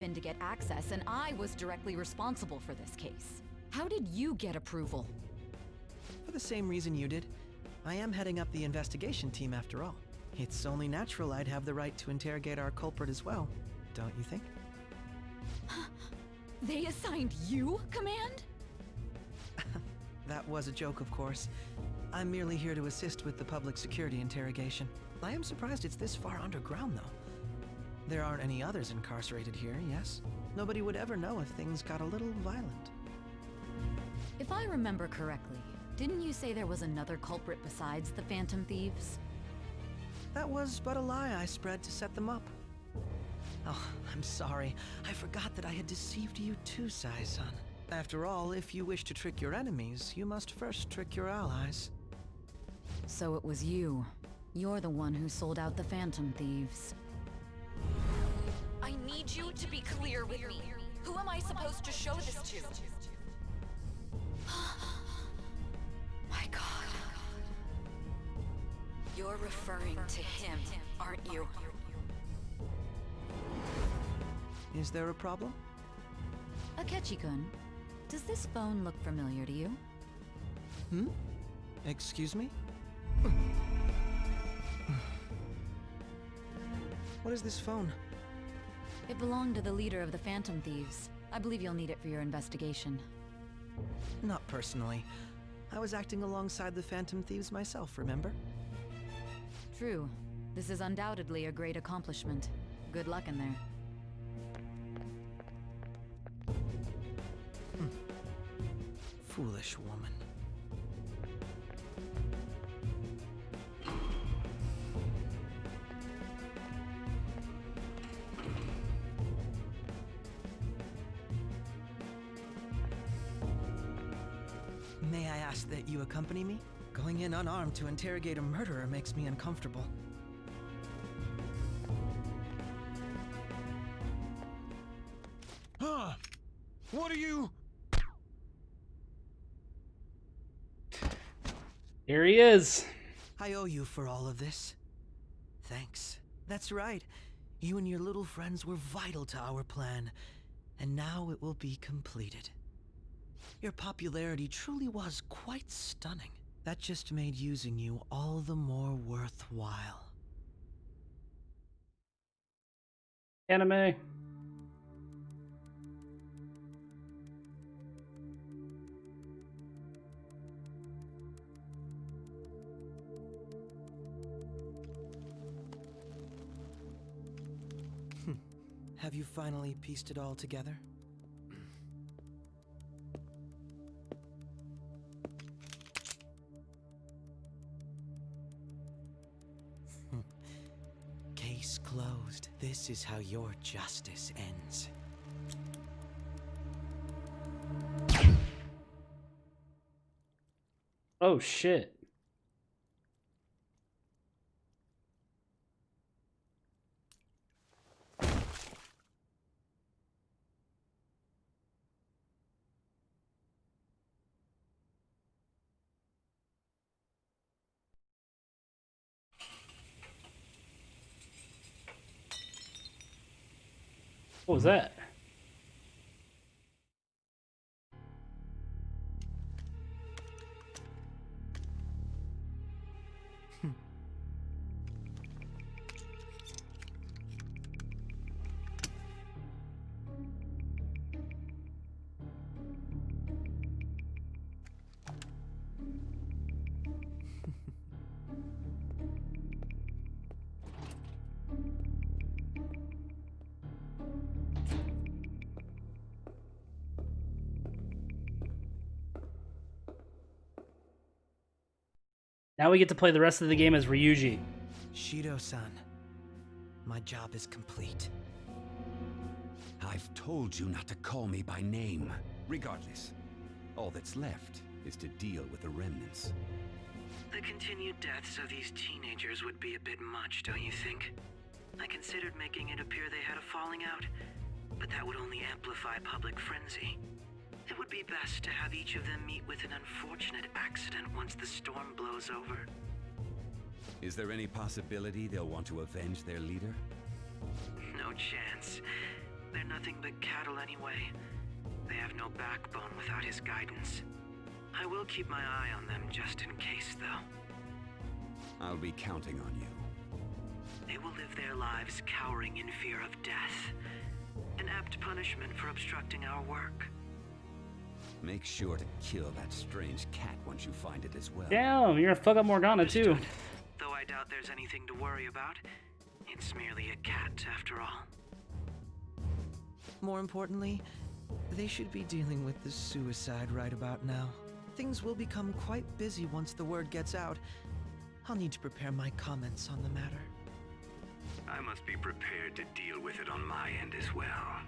in to get access, and I was directly responsible for this case. How did you get approval? For the same reason you did. I am heading up the investigation team after all. It's only natural I'd have the right to interrogate our culprit as well, don't you think? They assigned you command? That was a joke, of course. I'm merely here to assist with the public security interrogation. I am surprised it's this far underground, though. There aren't any others incarcerated here, yes? Nobody would ever know if things got a little violent. If I remember correctly, didn't you say there was another culprit besides the Phantom Thieves? That was but a lie I spread to set them up. Oh, I'm sorry. I forgot that I had deceived you too, Sai-san. After all, if you wish to trick your enemies, you must first trick your allies. So it was you. You're the one who sold out the Phantom Thieves. I need you to be clear with me. Who am I supposed to show this to? My God. You're referring to him, aren't you? Is there a problem? Akechi-kun, does this phone look familiar to you? Excuse me? What is this phone? It belonged to the leader of the Phantom Thieves. I believe you'll need it for your investigation. Not personally. I was acting alongside the Phantom Thieves myself, remember? True. This is undoubtedly a great accomplishment. Good luck in there. Foolish woman. May I ask that you accompany me? Going in unarmed to interrogate a murderer makes me uncomfortable. Huh? What are you? Here he is. I owe you for all of this. Thanks. That's right. You and your little friends were vital to our plan, and now it will be completed. Your popularity truly was quite stunning. That just made using you all the more worthwhile. Anime. Have you finally pieced it all together? Case closed. This is how your justice ends. Oh shit. What was that? Now we get to play the rest of the game as Ryuji. Shido-san, my job is complete. I've told you not to call me by name. Regardless, all that's left is to deal with the remnants. The continued deaths of these teenagers would be a bit much, don't you think? I considered making it appear they had a falling out, but that would only amplify public frenzy. It would be best to have each of them meet with an unfortunate accident once the storm blows over. Is there any possibility they'll want to avenge their leader? No chance. They're nothing but cattle anyway. They have no backbone without his guidance. I will keep my eye on them just in case, though. I'll be counting on you. They will live their lives cowering in fear of death. An apt punishment for obstructing our work. Make sure to kill that strange cat once you find it as well. Damn, you're gonna fuck up Morgana too. Though I doubt there's anything to worry about. It's merely a cat, after all. More importantly, they should be dealing with the suicide right about now. Things will become quite busy once the word gets out. I'll need to prepare my comments on the matter. I must be prepared to deal with it on my end as well.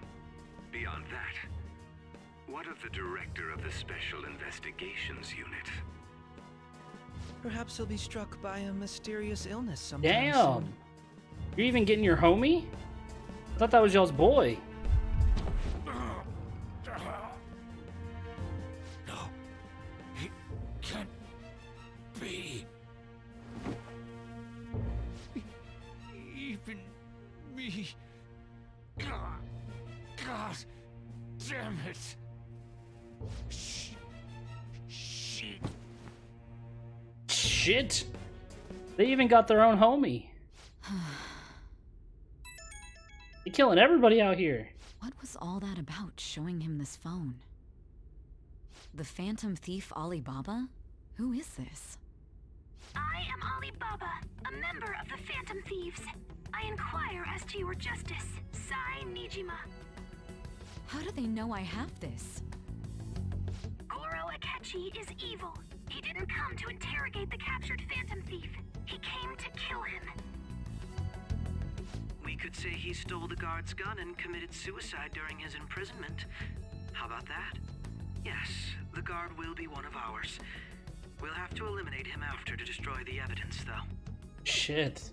Beyond that, what of the director of the Special Investigations Unit? Perhaps he'll be struck by a mysterious illness sometime Damn. soon. You're even getting your homie? I thought that was y'all's boy. No, it can't be. Even me. God damn it. Shit. Shit. They even got their own homie. They're killing everybody out here. What was all that about, showing him this phone? The Phantom Thief Alibaba? Who is this? I am Alibaba, a member of the Phantom Thieves. I inquire as to your justice, Sai Nijima. How do they know I have this? Goro Akechi is evil. He didn't come to interrogate the captured Phantom Thief. He came to kill him. We could say he stole the guard's gun and committed suicide during his imprisonment. How about that? Yes, the guard will be one of ours. We'll have to eliminate him after to destroy the evidence, though. Shit.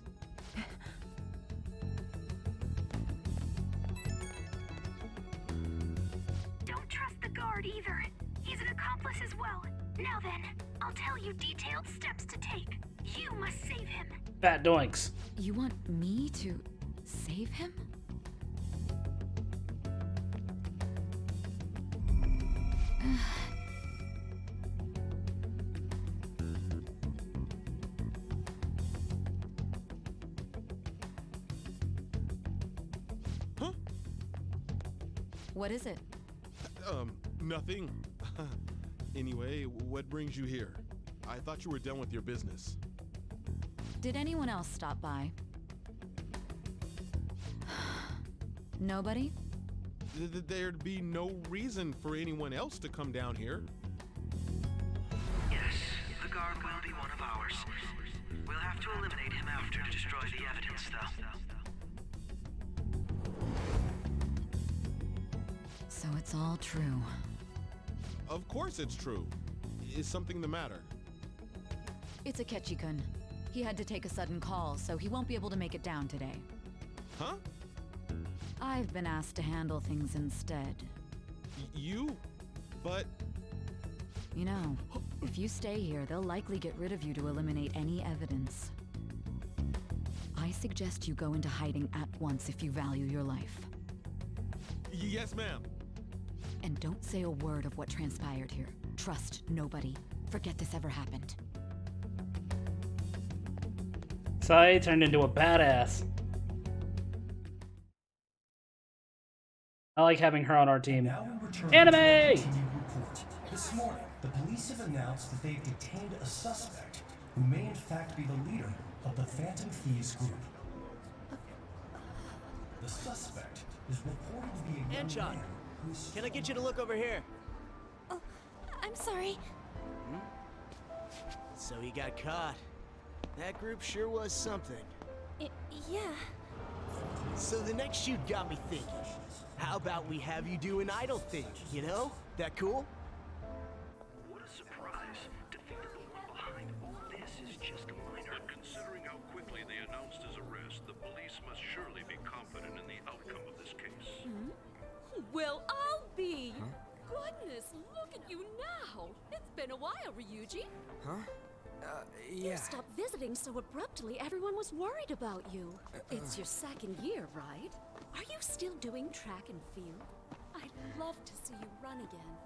Don't trust the guard either. He's an accomplice as well. Now then, I'll tell you detailed steps to take. You must save him. Fat doinks. You want me to save him? Huh? What is it? Nothing. Anyway, what brings you here? I thought you were done with your business. Did anyone else stop by? Nobody? There'd be no reason for anyone else to come down here. Yes, the guard will be one of ours. We'll have to eliminate him after to destroy the evidence, though. So it's all true. Of course it's true. Is something the matter? It's Akechi-kun. He had to take a sudden call, so he won't be able to make it down today. Huh? I've been asked to handle things instead. You? But... You know, if you stay here, they'll likely get rid of you to eliminate any evidence. I suggest you go into hiding at once if you value your life. Yes, ma'am. And don't say a word of what transpired here. Trust nobody. Forget this ever happened. Sai turned into a badass. I like having her on our team. Now we return Anime! to our continued report. This morning, the police have announced that they've detained a suspect who may in fact be the leader of the Phantom Thieves group. The suspect is reported to be a young Anchon, man who is can I get you to look over here? Oh, I'm sorry. So he got caught. That group sure was something. Yeah. So the next shoot got me thinking. How about we have you do an idol thing, you know? That cool? What a surprise. Defeated the one behind all this is just a minor. But considering how quickly they announced his arrest, the police must surely be confident in the outcome of this case. Well, I'll be. Goodness, look at you now. It's been a while, Ryuji. Yeah. You stopped visiting so abruptly, everyone was worried about you. It's your second year, right? Are you still doing track and field? I'd love to see you run again.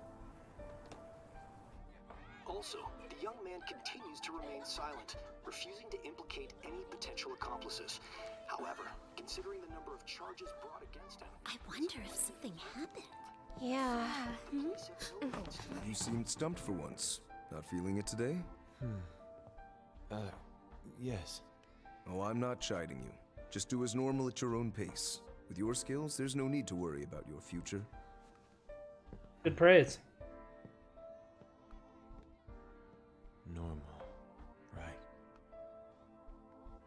Also, the young man continues to remain silent, refusing to implicate any potential accomplices. However, considering the number of charges brought against him, I wonder if something happened. Yeah. You seemed stumped for once. Not feeling it today? Yes. Oh, I'm not chiding you. Just do as normal at your own pace. With your skills, there's no need to worry about your future. Good praise. Normal. Right.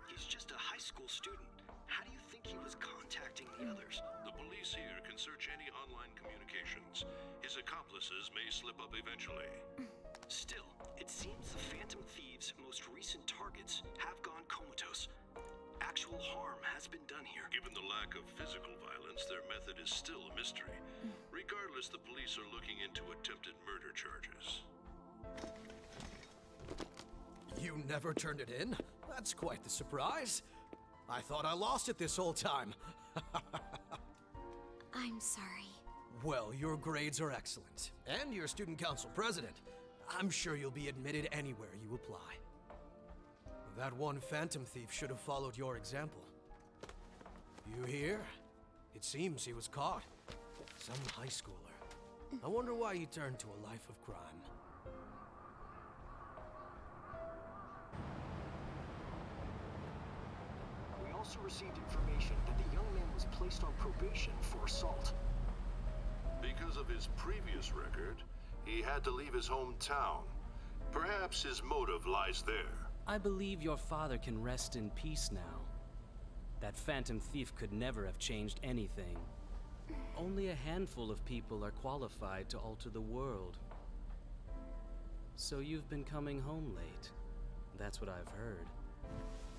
He's just a high school student. How do you think he was contacting the others? The police here can search any online communications. His accomplices may slip up eventually. Still, it seems the Phantom Thieves' most recent targets have gone comatose. Actual harm has been done here. Given the lack of physical violence, their method is still a mystery. Regardless, the police are looking into attempted murder charges. You never turned it in? That's quite the surprise. I thought I lost it this whole time. I'm sorry. Well, your grades are excellent, and you're student council president. I'm sure you'll be admitted anywhere you apply. That one Phantom Thief should have followed your example. You hear? It seems he was caught. Some high schooler. I wonder why he turned to a life of crime. We also received information that the young man was placed on probation for assault. Because of his previous record, he had to leave his hometown. Perhaps his motive lies there. I believe your father can rest in peace now. That Phantom Thief could never have changed anything. Only a handful of people are qualified to alter the world. So you've been coming home late. That's what I've heard.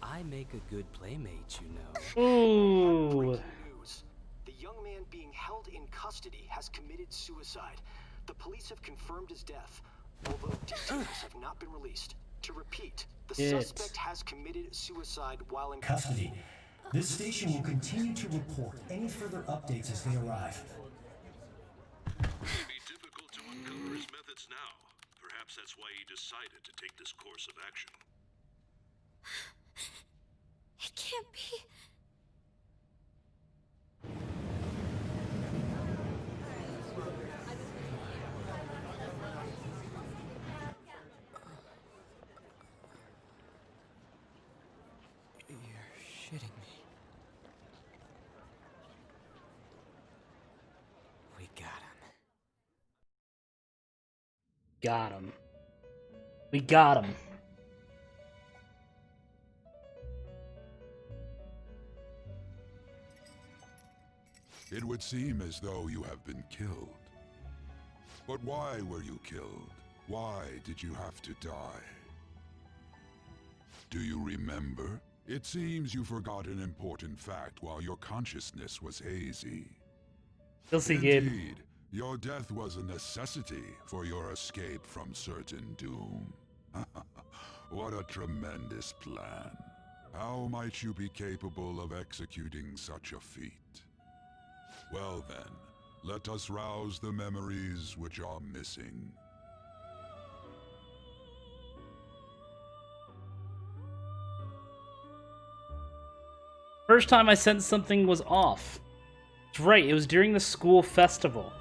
I make a good playmate, you know. Ooh. Breaking news. The young man being held in custody has committed suicide. The police have confirmed his death, although details have not been released. To repeat, the suspect has committed suicide while in custody. This station will continue to report any further updates as they arrive. It would be difficult to uncover his methods now. Perhaps that's why he decided to take this course of action. It can't be. Shitting me. We got him. Got him. We got him. It would seem as though you have been killed. But why were you killed? Why did you have to die? Do you remember? It seems you forgot an important fact while your consciousness was hazy. Indeed, your death was a necessity for your escape from certain doom. What a tremendous plan. How might you be capable of executing such a feat? Well then, let us rouse the memories which are missing. First time I sensed something was off. It's right, it was during the school festival.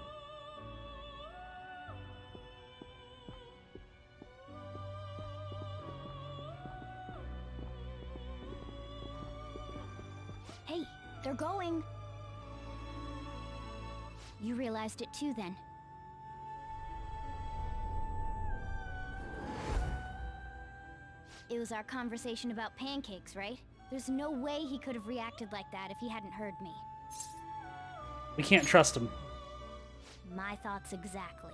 Hey, they're going. You realized it too, then. It was our conversation about pancakes, right? There's no way he could have reacted like that if he hadn't heard me. We can't trust him. My thoughts exactly.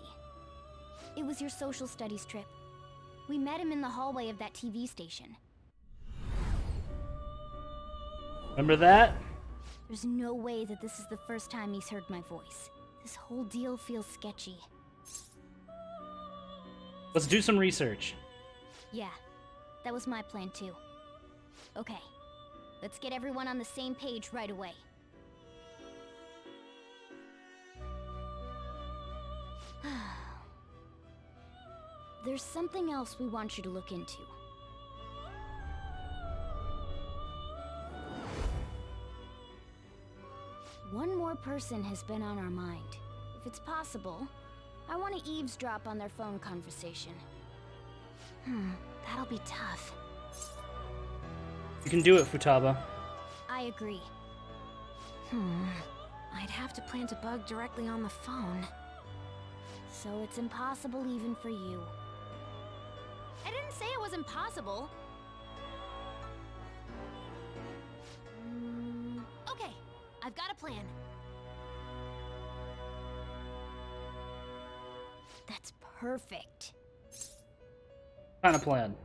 It was your social studies trip. We met him in the hallway of that TV station. Remember that? There's no way that this is the first time he's heard my voice. This whole deal feels sketchy. Let's do some research. Yeah, that was my plan too. Okay, let's get everyone on the same page right away. There's something else we want you to look into. One more person has been on our mind. If it's possible, I want to eavesdrop on their phone conversation. That'll be tough. You can do it, Futaba. I agree. I'd have to plant a bug directly on the phone. So it's impossible even for you. I didn't say it was impossible. Okay, I've got a plan. That's perfect. Kind of plan.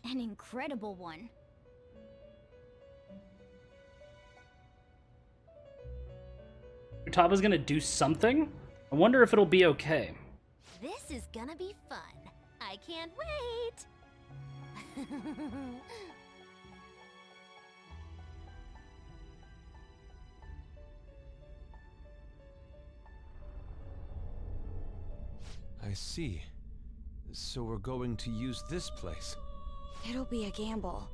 An incredible one. Futaba's gonna do something? I wonder if it'll be okay. This is gonna be fun. I can't wait. I see. So we're going to use this place. It'll be a gamble.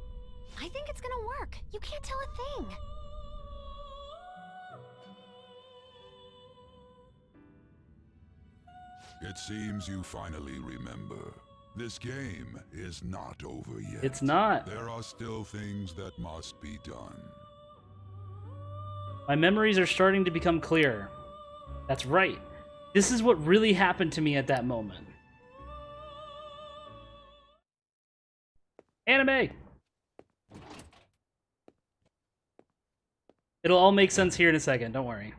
I think it's gonna work. You can't tell a thing. It seems you finally remember. This game is not over yet. It's not. There are still things that must be done. My memories are starting to become clearer. That's right. This is what really happened to me at that moment. Anime! It'll all make sense here in a second, don't worry.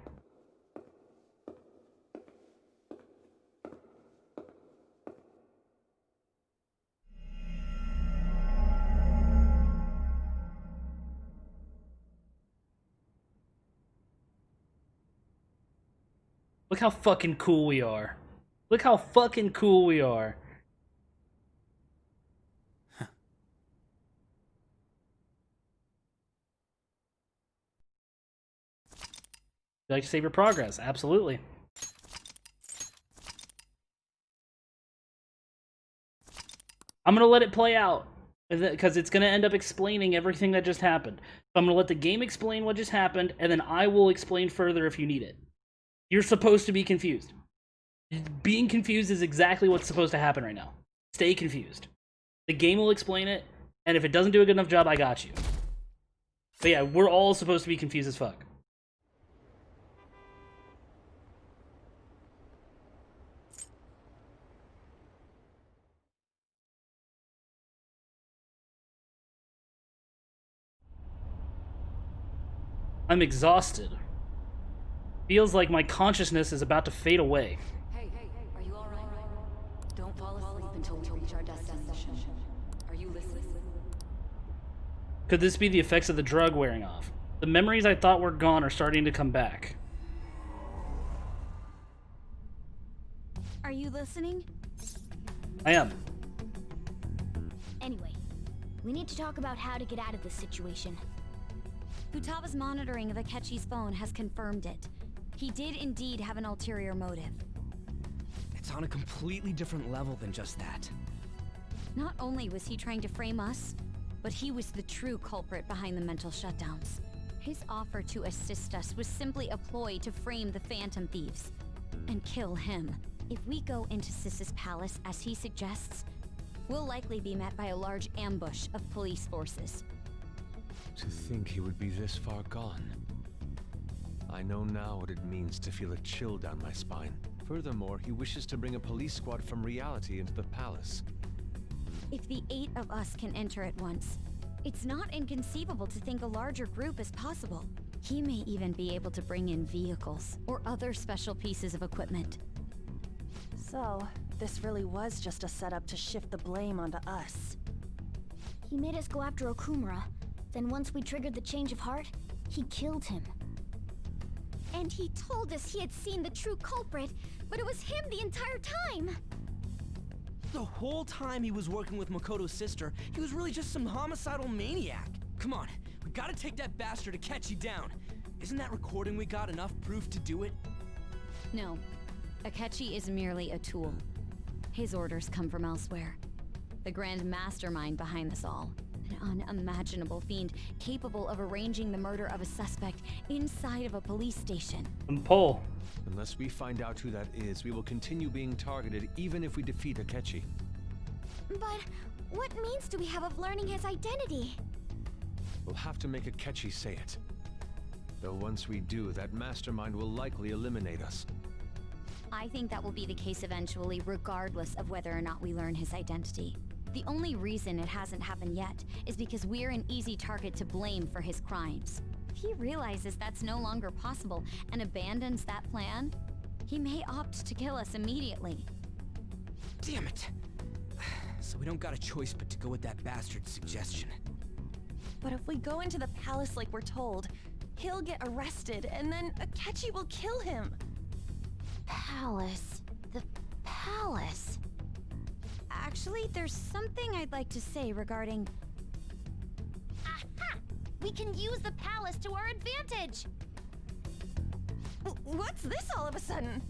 Look how fucking cool we are. Look how fucking cool we are. You like to save your progress? Absolutely. I'm gonna let it play out because it's gonna end up explaining everything that just happened. So I'm gonna let the game explain what just happened, and then I will explain further if you need it. You're supposed to be confused. Being confused is exactly what's supposed to happen right now. Stay confused. The game will explain it, and if it doesn't do a good enough job, I got you. But yeah, we're all supposed to be confused as fuck. I'm exhausted. Feels like my consciousness is about to fade away. Hey, are you alright? Don't fall asleep until we reach our destination. Are you listening? Could this be the effects of the drug wearing off? The memories I thought were gone are starting to come back. Are you listening? I am. Anyway, we need to talk about how to get out of this situation. Futaba's monitoring of Akechi's phone has confirmed it. He did indeed have an ulterior motive. It's on a completely different level than just that. Not only was he trying to frame us, but he was the true culprit behind the mental shutdowns. His offer to assist us was simply a ploy to frame the Phantom Thieves and kill him. If we go into Sis's palace as he suggests, we'll likely be met by a large ambush of police forces. To think he would be this far gone. I know now what it means to feel a chill down my spine. Furthermore, he wishes to bring a police squad from reality into the palace. If the 8 of us can enter at once, it's not inconceivable to think a larger group is possible. He may even be able to bring in vehicles or other special pieces of equipment. So, this really was just a setup to shift the blame onto us. He made us go after Okumura. Then once we triggered the change of heart, he killed him. And he told us he had seen the true culprit, but it was him the entire time! The whole time he was working with Makoto's sister, he was really just some homicidal maniac. Come on, we gotta take that bastard Akechi down. Isn't that recording we got enough proof to do it? No. Akechi is merely a tool. His orders come from elsewhere. The grand mastermind behind this all. An unimaginable fiend capable of arranging the murder of a suspect inside of a police station. And Paul. Unless we find out who that is, we will continue being targeted even if we defeat Akechi. But what means do we have of learning his identity? We'll have to make Akechi say it. Though once we do, that mastermind will likely eliminate us. I think that will be the case eventually, regardless of whether or not we learn his identity. The only reason it hasn't happened yet is because we're an easy target to blame for his crimes. If he realizes that's no longer possible and abandons that plan, he may opt to kill us immediately. Damn it! So we don't got a choice but to go with that bastard's suggestion. But if we go into the palace like we're told, he'll get arrested and then Akechi will kill him. Palace. The palace. Actually, there's something I'd like to say regarding... Aha! We can use the palace to our advantage! What's this all of a sudden?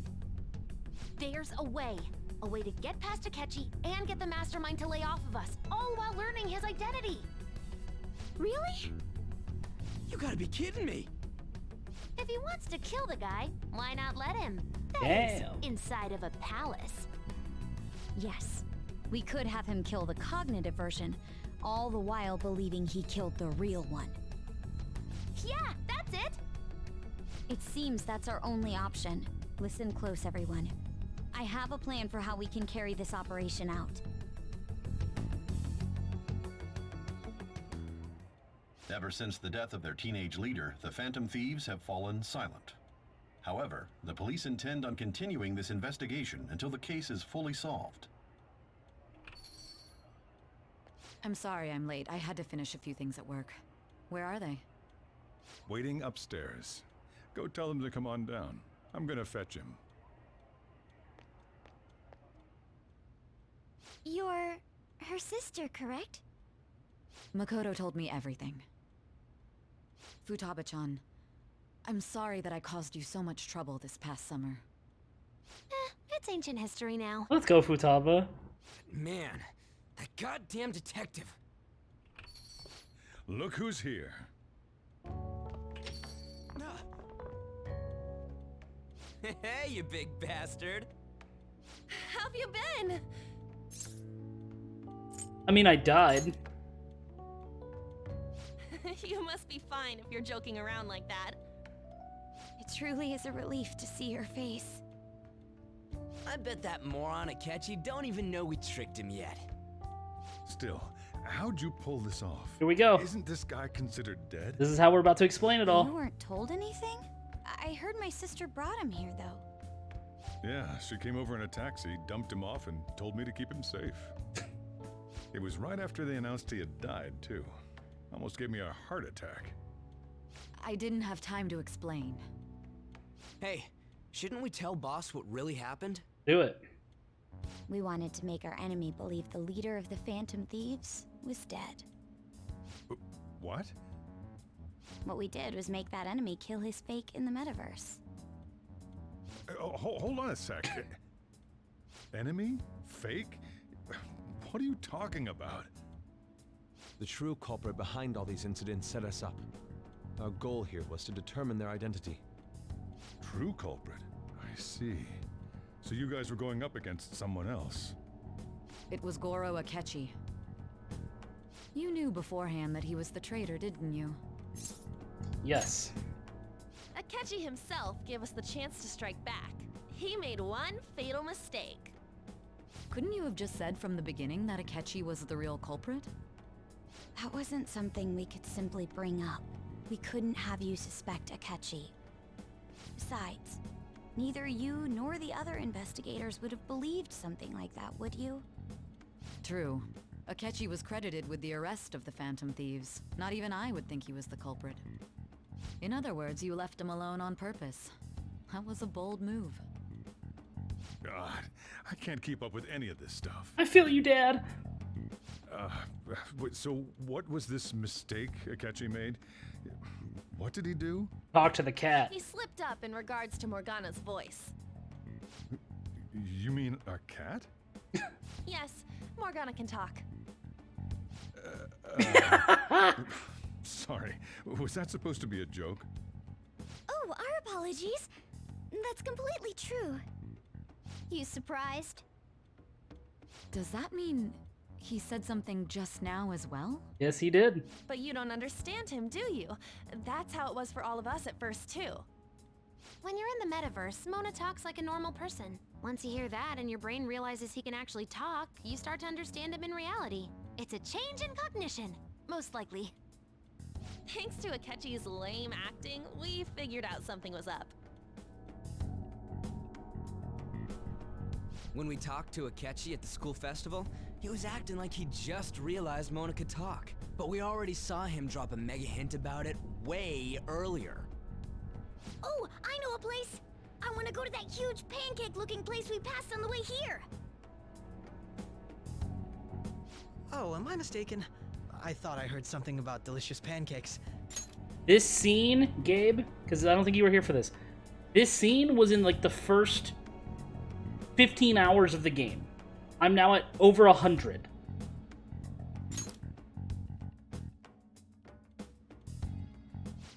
There's a way. A way to get past Akechi and get the mastermind to lay off of us, all while learning his identity. Really? You gotta be kidding me! If he wants to kill the guy, why not let him? That is, inside of a palace. Yes. We could have him kill the cognitive version, all the while believing he killed the real one. Yeah, that's it! It seems that's our only option. Listen close, everyone. I have a plan for how we can carry this operation out. Ever since the death of their teenage leader, the Phantom Thieves have fallen silent. However, the police intend on continuing this investigation until the case is fully solved. I'm sorry I'm late. I had to finish a few things at work. Where are they? Waiting upstairs. Go tell them to come on down. I'm gonna fetch him. You're her sister, correct? Makoto told me everything. Futaba-chan, I'm sorry that I caused you so much trouble this past summer. It's ancient history now. Let's go, Futaba. Man, that goddamn detective. Look who's here. Hey, you big bastard. How've you been? I mean, I died. You must be fine if you're joking around like that. It truly is a relief to see your face. I bet that moron Akechi don't even know we tricked him yet. Still, how'd you pull this off? Here we go. Isn't this guy considered dead? This is how we're about to explain it all. You weren't told anything? I heard my sister brought him here, though. Yeah, she came over in a taxi, dumped him off, and told me to keep him safe. It was right after they announced he had died, too. Almost gave me a heart attack. I didn't have time to explain. Hey, shouldn't we tell boss what really happened? Do it. We wanted to make our enemy believe the leader of the Phantom Thieves was dead. What? What we did was make that enemy kill his fake in the metaverse. Hold on a sec. Enemy? Fake? What are you talking about? The true culprit behind all these incidents set us up. Our goal here was to determine their identity. True culprit? I see. So you guys were going up against someone else. It was Goro Akechi. You knew beforehand that he was the traitor, didn't you? Yes. Akechi himself gave us the chance to strike back. He made one fatal mistake. Couldn't you have just said from the beginning that Akechi was the real culprit? That wasn't something we could simply bring up. We couldn't have you suspect Akechi. Besides, neither you nor the other investigators would have believed something like that, would you? True. Akechi was credited with the arrest of the Phantom Thieves. Not even I would think he was the culprit. In other words, you left him alone on purpose. That was a bold move. God, I can't keep up with any of this stuff. I feel you, Dad. So what was this mistake Akechi made? What did he do? Talk to the cat. He slipped up in regards to Morgana's voice. You mean a cat? Yes, Morgana can talk. Sorry, was that supposed to be a joke? Oh, our apologies. That's completely true. You surprised? Does that mean he said something just now as well? Yes, he did. But you don't understand him, do you? That's how it was for all of us at first, too. When you're in the metaverse, Mona talks like a normal person. Once you hear that and your brain realizes he can actually talk, you start to understand him in reality. It's a change in cognition, most likely. Thanks to Akechi's lame acting, we figured out something was up. When we talked to Akechi at the school festival, he was acting like he just realized Mona could talk. But we already saw him drop a mega hint about it way earlier. Oh, I know a place! I want to go to that huge pancake-looking place we passed on the way here! Oh, am I mistaken? I thought I heard something about delicious pancakes. This scene, Gabe, because I don't think you were here for this. This scene was in like the first 15 hours of the game. I'm now at over 100.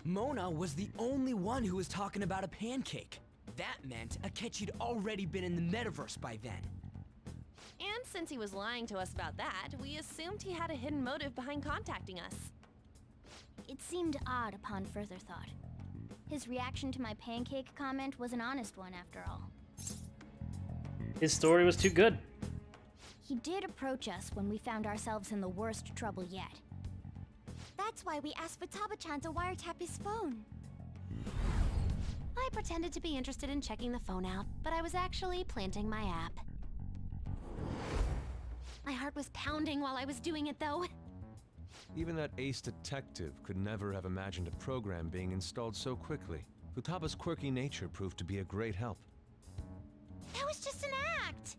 Mona was the only one who was talking about a pancake. That meant Akechi'd already been in the metaverse by then. And since he was lying to us about that, we assumed he had a hidden motive behind contacting us. It seemed odd upon further thought. His reaction to my pancake comment was an honest one, after all. His story was too good. He did approach us when we found ourselves in the worst trouble yet. That's why we asked Futaba-chan to wiretap his phone. I pretended to be interested in checking the phone out, but I was actually planting my app. My heart was pounding while I was doing it, though. Even that ace detective could never have imagined a program being installed so quickly. Futaba's quirky nature proved to be a great help. That was just an act!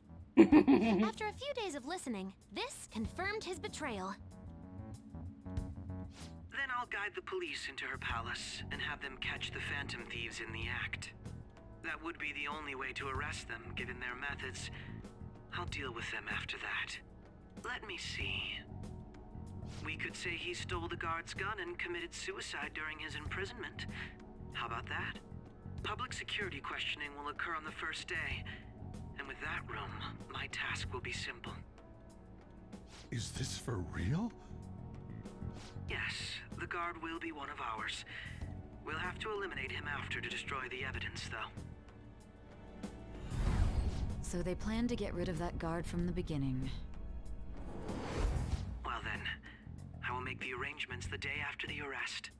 After a few days of listening, this confirmed his betrayal. Then I'll guide the police into her palace and have them catch the Phantom Thieves in the act. That would be the only way to arrest them, given their methods. I'll deal with them after that. Let me see. We could say he stole the guard's gun and committed suicide during his imprisonment. How about that? Public security questioning will occur on the first day. And with that room, my task will be simple. Is this for real? Yes, the guard will be one of ours. We'll have to eliminate him after to destroy the evidence, though. So they planned to get rid of that guard from the beginning. Well then, I will make the arrangements the day after the arrest.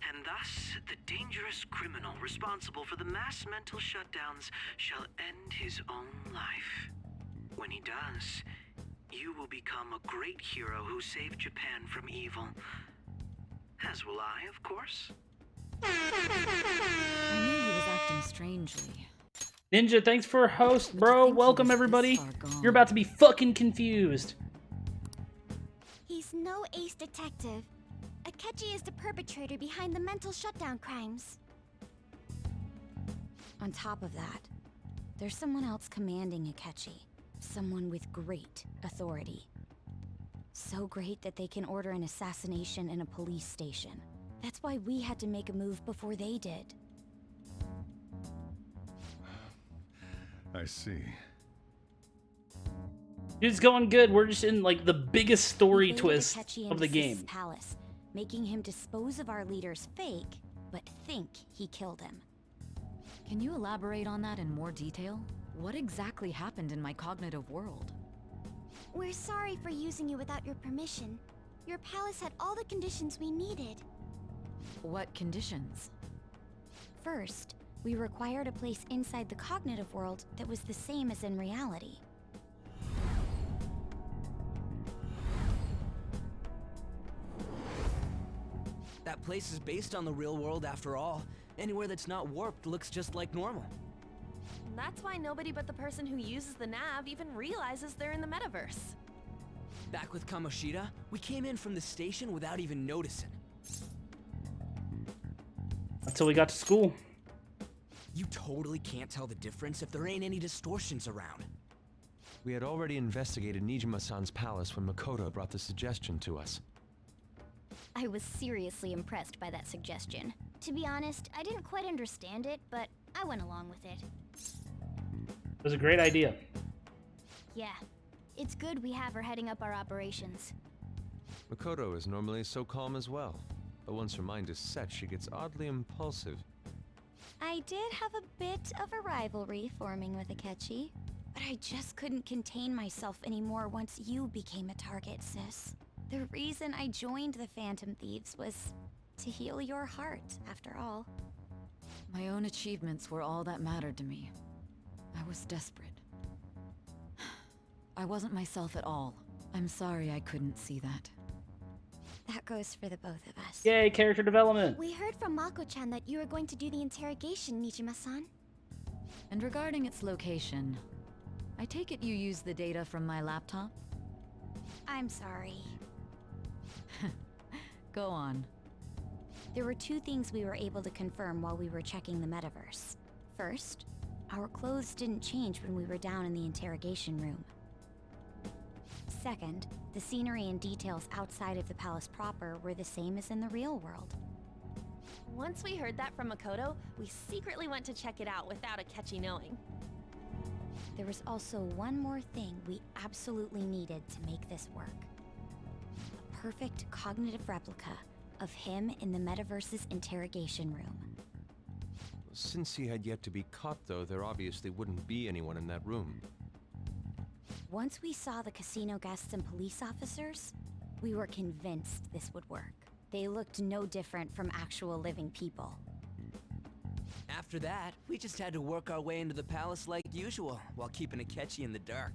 And thus, the dangerous criminal responsible for the mass mental shutdowns shall end his own life. When he does, you will become a great hero who saved Japan from evil. As will I, of course. I knew he was acting strangely. Ninja, thanks for host, bro. Welcome, everybody. You're about to be fucking confused. He's no ace detective. Akechi is the perpetrator behind the mental shutdown crimes. On top of that, there's someone else commanding Akechi. Someone with great authority. So great that they can order an assassination in a police station. That's why we had to make a move before they did. I see. It's going good. We're just in like the biggest story twist of the game. Palace, making him dispose of our leader's fake, but think he killed him. Can you elaborate on that in more detail? What exactly happened in my cognitive world? We're sorry for using you without your permission. Your palace had all the conditions we needed. What conditions? First, we required a place inside the cognitive world that was the same as in reality. That place is based on the real world after all. Anywhere that's not warped looks just like normal. That's why nobody but the person who uses the nav even realizes they're in the metaverse. Back with Kamoshida, we came in from the station without even noticing. Until we got to school. You totally can't tell the difference if there ain't any distortions around. We had already investigated Nijima-san's palace when Makoto brought the suggestion to us. I was seriously impressed by that suggestion. To be honest, I didn't quite understand it, but I went along with it. It was a great idea. Yeah, it's good we have her heading up our operations. Makoto is normally so calm as well, but once her mind is set, she gets oddly impulsive. I did have a bit of a rivalry forming with Akechi, but I just couldn't contain myself anymore once you became a target, sis. The reason I joined the Phantom Thieves was to heal your heart, after all. My own achievements were all that mattered to me. I was desperate. I wasn't myself at all. I'm sorry I couldn't see that. That goes for the both of us. Yay, character development! We heard from Mako-chan that you were going to do the interrogation, Nijima-san. And regarding its location, I take it you used the data from my laptop? I'm sorry. Go on. There were two things we were able to confirm while we were checking the metaverse. First, our clothes didn't change when we were down in the interrogation room. Second, the scenery and details outside of the palace proper were the same as in the real world. Once we heard that from Makoto, we secretly went to check it out without Akechi knowing. There was also one more thing we absolutely needed to make this work. A perfect cognitive replica of him in the metaverse's interrogation room. Since he had yet to be caught, though, there obviously wouldn't be anyone in that room. Once we saw the casino guests and police officers, we were convinced this would work. They looked no different from actual living people. After that, we just had to work our way into the palace like usual, while keeping Akechi in the dark.